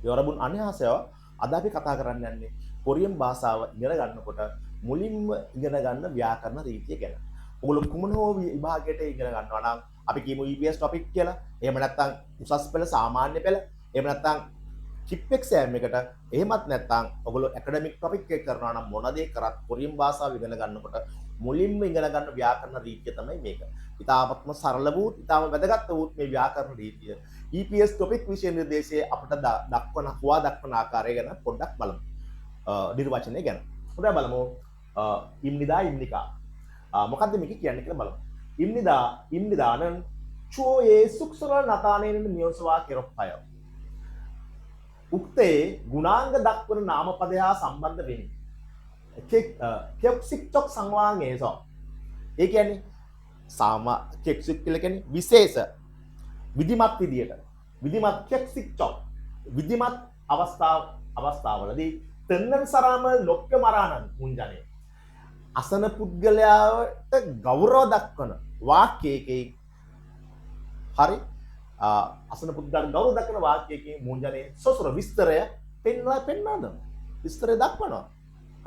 여러분 안녕하세요. අද අපි කතා කරන්න යන්නේ කොරියන් භාෂාව ඉගෙන ගන්නකොට මුලින්ම ඉගෙන ගන්න ව්‍යාකරණ රීතිය ගැන. ඔයගොල්ලෝ කුමන හෝ විභාගයට ඉගෙන ගන්නවා නම් අපි කියමු EPS topic කියලා. එහෙම නැත්නම් උසස් පෙළ සාමාන්‍ය පෙළ. එහෙම නැත්නම් චිප් එක්සෑම් එකට. එහෙමත් නැත්නම් ඔයගොල්ලෝ ඇකඩමික් topic එක කරනවා නම් මොන දේ කරත් කොරියන් භාෂාව ඉගෙන ගන්නකොට මුලින්ම ඉගෙන ගන්න ව්‍යාකරණ රීතිය තමයි මේක. ඉතාමත්ම සරල වූ, ඉතාම වැදගත් වූ මේ ව්‍යාකරණ රීතිය EPS topic විෂය නිර්දේශයේ අපට දක්වන ආකාරය ගැන පොඩ්ඩක් බලමු. නිර්වචනය ගැන. හොඳයි බලමු. ඉම්නිදා ඉම්නිකා. මොකද්ද මේක කියන්නේ කියලා බලමු. ඉම්නිදා는 초의 숙소를 나타내는 묘사와 괴롭혀요. උක්තේ ගුණාංග දක්වන නාමපදය හා සම්බන්ධ වෙන්නේ. 격식적 상황에서 ඒ කියන්නේ 격식 කියලා කියන්නේ විශේෂ විධිමත් විදියට විධිමත් 격식적 විධිමත් අවස්ථාවලදී තෙන්නන් සරාම ලොක්ක මරානන් මුංජනේ අසන පුද්ගලයාට ගෞරව දක්වන වාක්‍යයකින් හරි අසන පුද්ගලයාට ගෞරව දක්වන වාක්‍යයකින් මුංජනේ සොසොර විස්තරය පෙන්වනවා විස්තරය දක්වනවා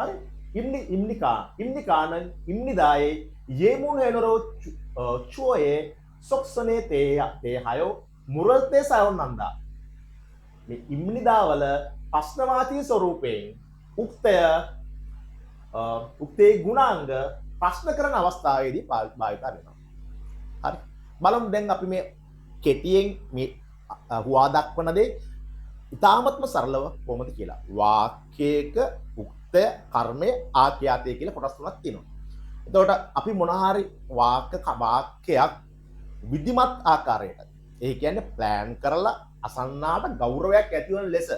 හරි 임니까는 임니다의 예문회로로 추어의 속선에 대하여 물을 때 사용한다. 임니다වල ප්‍රශ්නවාදී ස්වරූපයෙන් උක්තේ ගුණාංග ප්‍රශ්න කරන අවස්ථාවේදී භාවිත වෙනවා. හරි. බලමු දැන් අපි මේ කෙටියෙන් මේ හුවා දක්වන දේ ඉතාමත්ම සරලව කොහොමද කියලා. වාක්‍යයක උක්තය, කර්මය, ආඛ්‍යාතය කියලා කොටස් තුනක් තියෙනවා. එතකොට අපි මොන හරි වාක්‍යයක් විධිමත් ආකාරයට ඒ කියන්නේ ප්ලෑන් කරලා අසන්නාට ගෞරවයක් ඇති වෙන ලෙස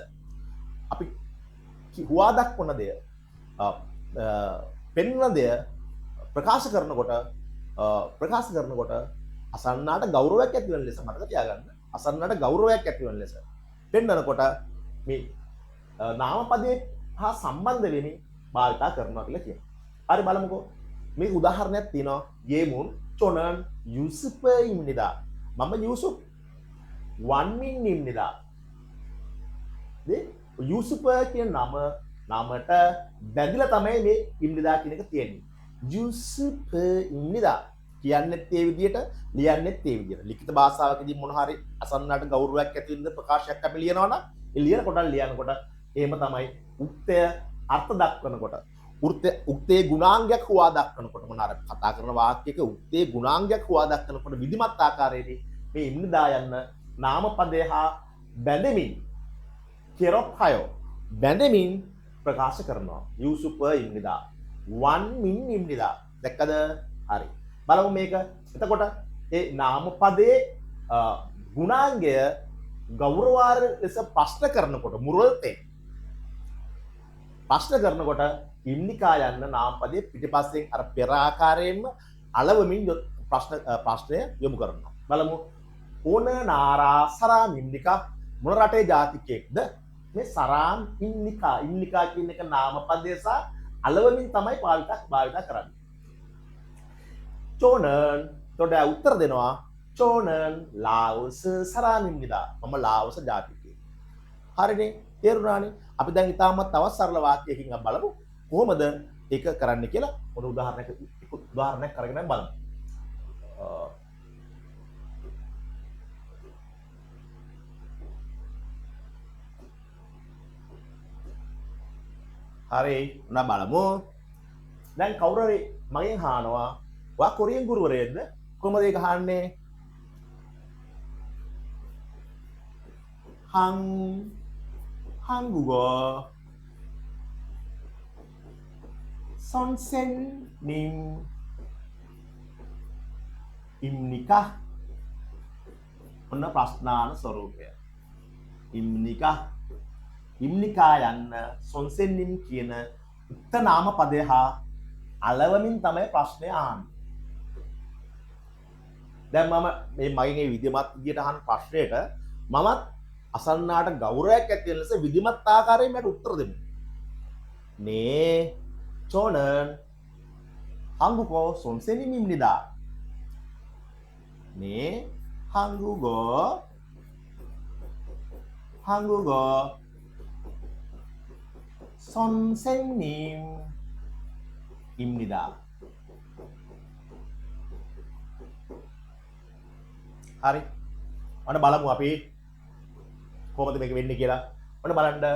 අපි හුවා දක්වන දේ පෙන්වන දේ ප්‍රකාශ කරනකොට අසන්නාට ගෞරවයක් ඇති වෙන ලෙස මතක තියාගන්න. අසන්නාට ගෞරවයක් ඇති වෙන ලෙස පෙන්වනකොට මේ නාමපදයේ හා සම්බන්ධ වෙමින් භාවිතා කරනවා කියලා කියනවා. හරි බලමුකෝ. මේ උදාහරණයක් තියෙනවා. 예문 저는 유스프입니다. මම යූසුප් 원민입니다. 네? යූසුප් කියන නමට බැඳිලා තමයි මේ ඉම්නිදා කියන එක තියෙන්නේ. යූසුප්입니다. කියන්නෙත් ඒ විදිහට, ලියන්නෙත් ඒ විදිහට. ලිඛිත භාෂාවකදී මොන හරි අසන්නට ගෞරවයක් ඇති වෙන ප්‍රකාශයක් අපි ලියනවා නම් ඒ ලියනකොට එහෙම තමයි උක්තය අර්ථ දක්වනකොට උක්තේ ගුණාංගයක් හුවා දක්වනකොට මොන අර කතා කරන වාක්‍යයක උක්තේ ගුණාංගයක් හුවා දක්වනකොට විධිමත් ආකාරයේදී මේ ඉම්නිදා යන නාමපදය හා බැඳෙමින් කෙරොප්හයෝ බැඳෙමින් ප්‍රකාශ කරනවා. යූසුප් ඉම්නිදා වන් මින් ඉම්නිදා දැක්කද? හරි. බලමු මේක. එතකොට ඒ නාමපදයේ ගුණාංගය ගෞරවාර්හ ලෙස ප්‍රශ්න කරනකොට මුරල්තේ ප්‍රශ්න කරනකොට ඉම්නිකා යන්න නාමපදයේ පිටිපස්සෙන් අර පෙර ආකාරයෙන්ම අලවමින් ප්‍රශ්නය යොමු කරනවා. බලමු. ඕන නාරා සරාම් ඉම්නිකා මොන රටේ ජාතිකයෙක්ද? මේ සරාම් ඉම්නිකා කියන එක නාමපදය සහ අලවමින් තමයි භාවිත කරන්නේ. චෝනන් තොඩ උත්තර දෙනවා. චෝනන් ලාවුස් සරාමින්නිදා. මම ලාවුස ජාතිකයෙක්. හරිනේ. තේරුණානේ? අපි දැන් ඉතාමත් තවත් සරල වාක්‍යයකින් අපි බලමු කොහොමද ඒක කරන්න කියලා. පොඩි උදාහරණයක් අරගෙන බලමු. හරි. උනා බලමු. දැන් කවුරු හරි මගෙන් අහනවා ඔයා කොරියන් ගුරුවරයෙක්ද? කොහොමද ඒක අහන්නේ? 한국어 선생님입니까? ඔන්න ප්‍රශ්නාන ස්වරූපය. ඉම්නිකා යන්න 선생님 කියන උක්ත නාමපදය හා අලවමින් තමයි ප්‍රශ්නය අහන්නේ. දැන් මම මේ මගෙන් ඒ විධිමත් විදියට අහන ප්‍රශ්නයට මමත් අසන්නාට ගෞරවයක් ඇති වෙන ලෙස විධිමත් ආකාරයෙන් මට උත්තර දෙන්න. 네, 저는 한국어 선생님입니다. 네, 한국어 선생님 입니다. හරි. ඔන්න බලමු අපි කොහොමද මේක වෙන්නේ කියලා. ඔන්න බලන්න.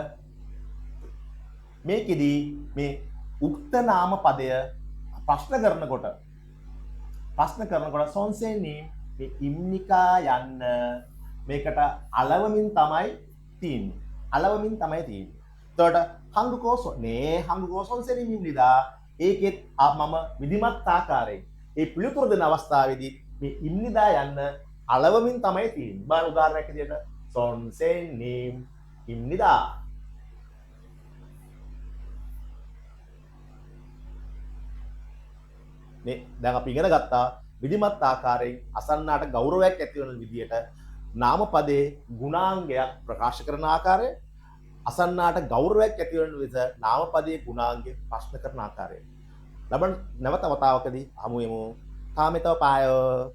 මේකෙදි මේ උක්ත නාම පදය ප්‍රශ්න කරනකොට 선생님 මේ ඉම්නිකා යන්න මේකට අලවමින් තමයි තියෙන්නේ. අලවමින් තමයි තියෙන්නේ. එතකොට 한국어 선생님입니다. ඒකෙත් මම විධිමත් ආකාරයෙන් ඒ පිළිතුරු දෙන අවස්ථාවේදී මේ ඉම්නිදා යන්න අලවමින් තමයි තියෙන්නේ. බලන්න උදාහරණයක් විදිහට 선생님 입니다. මේ දැන් අපි ඉගෙන ගත්තා විධිමත් ආකාරයෙන් අසන්නාට ගෞරවයක් ඇති වෙන විදිහට නාමපදයේ ගුණාංගයක් ප්‍රකාශ කරන ආකාරය අසන්නාට ගෞරවයක් ඇති වෙන විදිහට නාමපදයේ ගුණාංගය ප්‍රශ්න කරන ආකාරය. ලබන නැවත වතාවකදී හමු වෙමු. තාමෙතව පායෝ